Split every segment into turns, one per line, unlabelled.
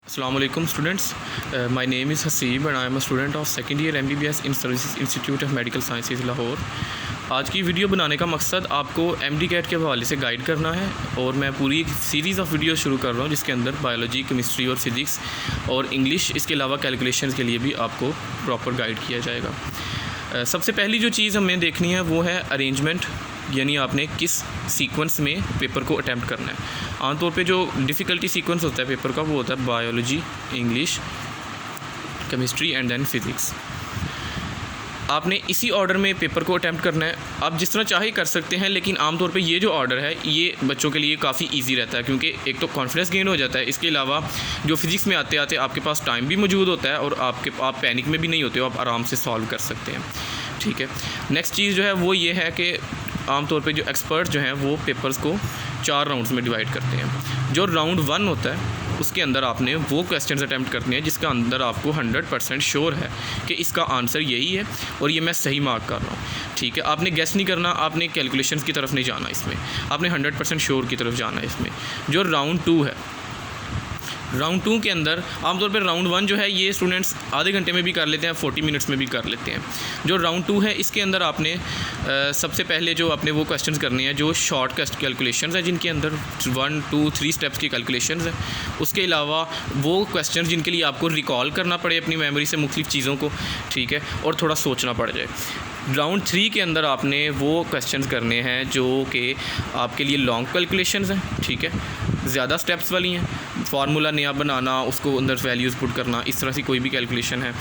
Assalamu alaikum students. My name is Haseeb and I am a student of second year MBBS in Services Institute of Medical Sciences Lahore. आज की video बनाने का मकसद आपको MD-CAT के हवाले से गाइड करना है और मैं पूरी एक सीरीज़ ऑफ वीडियो शुरू कर रहा हूँ जिसके अंदर बायोलॉजी, केमिस्ट्री और फिज़िक्स और इंग्लिश, इसके अलावा कैलकुलेशंस के लिए भी आपको प्रॉपर गाइड किया जाएगा। सबसे पहली जो चीज़ हमें देखनी है वो है अरेंजमेंट, यानी आपने किस सीक्वेंस में पेपर को अटैम्प्ट करना है। आमतौर पे जो डिफ़िकल्टी सीक्वेंस होता है पेपर का वो होता है biology, English, chemistry and then physics. आपने इसी ऑर्डर में पेपर को अटैम्प्ट करना है। आप जिस तरह चाहे कर सकते हैं, लेकिन आमतौर पे ये जो ऑर्डर है ये बच्चों के लिए काफ़ी इजी रहता है, क्योंकि एक तो कॉन्फिडेंस गेन हो जाता है, इसके अलावा जो फिज़िक्स में आते आते आपके पास टाइम भी मौजूद होता है और आप पैनिक में भी नहीं होते हो, आप आराम से सॉल्व कर सकते हैं। ठीक है, नेक्स्ट चीज़ जो है वो ये है कि आमतौर पे जो एक्सपर्ट जो हैं वो पेपर्स को 4 राउंड्स में डिवाइड करते हैं। जो राउंड 1 होता है उसके अंदर आपने वो क्वेश्चंस अटैम्प्ट करने हैं जिसका अंदर आपको 100% श्योर है कि इसका आंसर यही है और ये मैं सही मार्क कर रहा हूँ। ठीक है, आपने गेस नहीं करना, आपने कैलकुलेशंस की तरफ नहीं जाना, इसमें आपने 100% श्योर की तरफ जाना है। इसमें जो राउंड 2 है, राउंड 2 के अंदर आमतौर पर राउंड 1 जो है ये स्टूडेंट्स आधे घंटे में भी कर लेते हैं, 40 मिनट्स में भी कर लेते हैं। जो राउंड 2 है इसके अंदर आपने सबसे पहले जो आपने वो क्वेश्चंस करने हैं जो शॉर्ट कैलकुलेशंस हैं, जिनके अंदर 1, 2, 3 स्टेप्स की कैलकुलेशंस हैं। उसके अलावा वो क्वेश्चंस जिनके लिए आपको रिकॉल करना पड़े अपनी मेमोरी से मुख्तलिफ चीज़ों को, ठीक है, और थोड़ा सोचना पड़ जाए। राउंड 3 के अंदर आपने वो क्वेश्चंस करने हैं जो कि आपके लिए लॉन्ग कैलकुलेशंस हैं, ठीक है, ज़्यादा स्टेप्स वाली हैं, फार्मूला नया बनाना, उसको अंदर वैल्यूज़ पुट करना, इस तरह से कोई भी कैलकुलेशन है,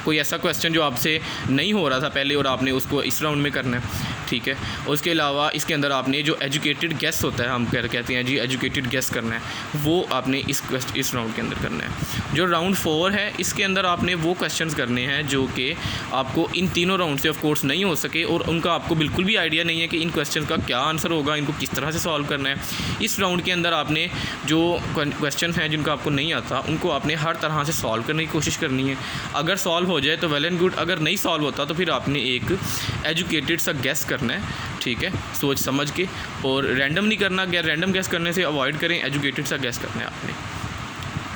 कोई ऐसा क्वेश्चन जो आपसे नहीं हो रहा था पहले और आपने उसको इस राउंड में करना है। ठीक है, और उसके अलावा इसके अंदर आपने जो एजुकेटेड गेस होता है, हम कहते हैं जी एजुकेटेड गेस करना है, वो आपने इस राउंड के अंदर करना है। जो राउंड 4 है इसके अंदर आपने वो क्वेश्चंस करने हैं जो कि आपको इन तीनों राउंड से ऑफ कोर्स नहीं हो सके और उनका आपको बिल्कुल भी आइडिया नहीं है कि इन क्वेश्चन का क्या आंसर होगा, इनको किस तरह से सॉल्व करना है। इस राउंड के अंदर आपने जो क्वेश्चन हैं जिनका आपको नहीं आता उनको आपने हर तरह से सॉल्व करने की कोशिश करनी है। अगर सॉल्व हो जाए तो वेल एंड गुड, अगर नहीं सॉल्व होता तो फिर आपने एक एजुकेटेड सा गेस करना है, ठीक है, सोच समझ के, और रैंडम नहीं करना। रैंडम गेस करने से अवॉइड करें, एजुकेटेड सा गेस करना है आपने।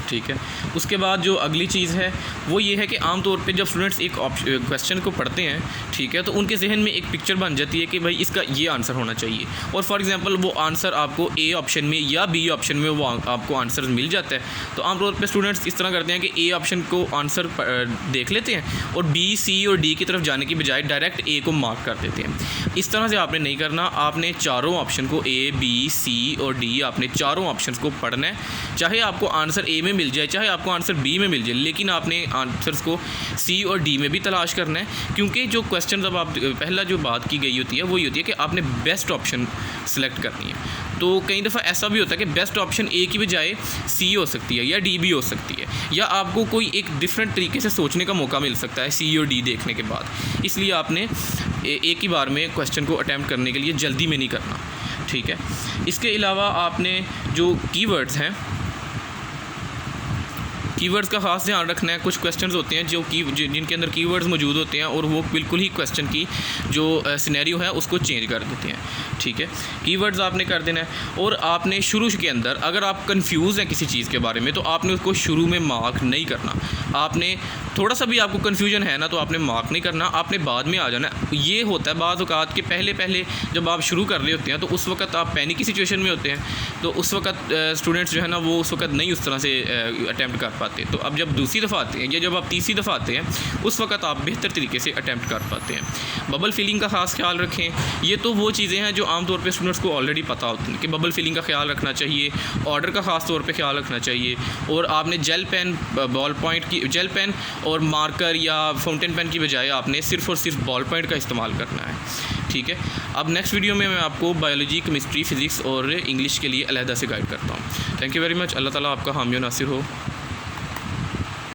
ठीक है, उसके बाद जो अगली चीज़ है वो ये है कि आम तौर पे जब स्टूडेंट्स एक क्वेश्चन को पढ़ते हैं, ठीक है, तो उनके जहन में एक पिक्चर बन जाती है कि भाई इसका ये आंसर होना चाहिए, और फॉर एग्जांपल वो आंसर आपको ए ऑप्शन में या बी ऑप्शन में वो आपको आंसर मिल जाता है। तो आम तौर पे स्टूडेंट्स इस तरह करते हैं कि ए ऑप्शन को आंसर देख लेते हैं और बी, सी और डी की तरफ जाने की बजाय डायरेक्ट ए को मार्क कर देते हैं। इस तरह से आपने नहीं करना, आपने चारों ऑप्शन को ए, बी, सी और डी, आपने चारों ऑप्शन को पढ़ना है। चाहे आपको आंसर ए में मिल जाए, चाहे आपको आंसर बी में मिल जाए, लेकिन आपने आंसर्स को सी और डी में भी तलाश करना है, क्योंकि जो क्वेश्चन जब आप पहला जो बात की गई होती है वो ये होती है कि आपने बेस्ट ऑप्शन सेलेक्ट करनी है। तो कई दफ़ा ऐसा भी होता है कि बेस्ट ऑप्शन ए की बजाय सी हो सकती है या डी भी हो सकती है, या आपको कोई एक डिफरेंट तरीके से सोचने का मौका मिल सकता है सी और डी देखने के बाद। इसलिए आपने एक ही बार में क्वेश्चन को अटैम्प्ट करने के लिए जल्दी में नहीं करना। ठीक है, इसके अलावा आपने जो कीवर्ड्स हैं, कीवर्ड्स का ख़ास ध्यान रखना है। कुछ क्वेश्चंस होते हैं जिनके अंदर कीवर्ड्स मौजूद होते हैं और वो बिल्कुल ही क्वेश्चन की जो सिनेरियो है उसको चेंज कर देते हैं। ठीक है, कीवर्ड्स आपने कर देना है। और आपने शुरू के अंदर अगर आप कंफ्यूज हैं किसी चीज़ के बारे में तो आपने उसको शुरू में मार्क नहीं करना। आपने थोड़ा सा भी आपको कन्फ्यूजन है ना तो आपने मार्क नहीं करना, आपने बाद में आ जाना। ये होता है बाज़ औक़ात के पहले जब आप शुरू कर रहे होते हैं तो उस वक्त आप पैनिक की सिचुएशन में होते हैं, तो उस वक्त स्टूडेंट्स जो है ना वो उस वक्त नहीं उस तरह से अटैम्प्ट कर पाते। तो अब जब दूसरी दफ़ा आते हैं या जब आप तीसरी दफ़ा आते हैं उस वक्त आप बेहतर तरीके से अटैम्प्ट कर पाते हैं। बबल फिलिंग का ख़ास ख्याल रखें। ये तो वो चीज़ें हैं जो आमतौर पे स्टूडेंट्स को ऑलरेडी पता होती हैं कि बबल फिलिंग का ख्याल रखना चाहिए, ऑर्डर का ख़ास तौर पे ख्याल रखना चाहिए, और आपने जेल पेन, बॉल पॉइंट की जेल पेन और मार्कर या फाउंटेन पेन की बजाय आपने सिर्फ़ और सिर्फ बॉल पॉइंट का इस्तेमाल करना है। ठीक है, अब नेक्स्ट वीडियो में मैं आपको बायोलॉजी, केमिस्ट्री, फिज़िक्स और इंग्लिश के लिए अलहदा से गाइड करता हूँ। Thank you very much. अल्लाह ताला आपका हामी नासिर हो।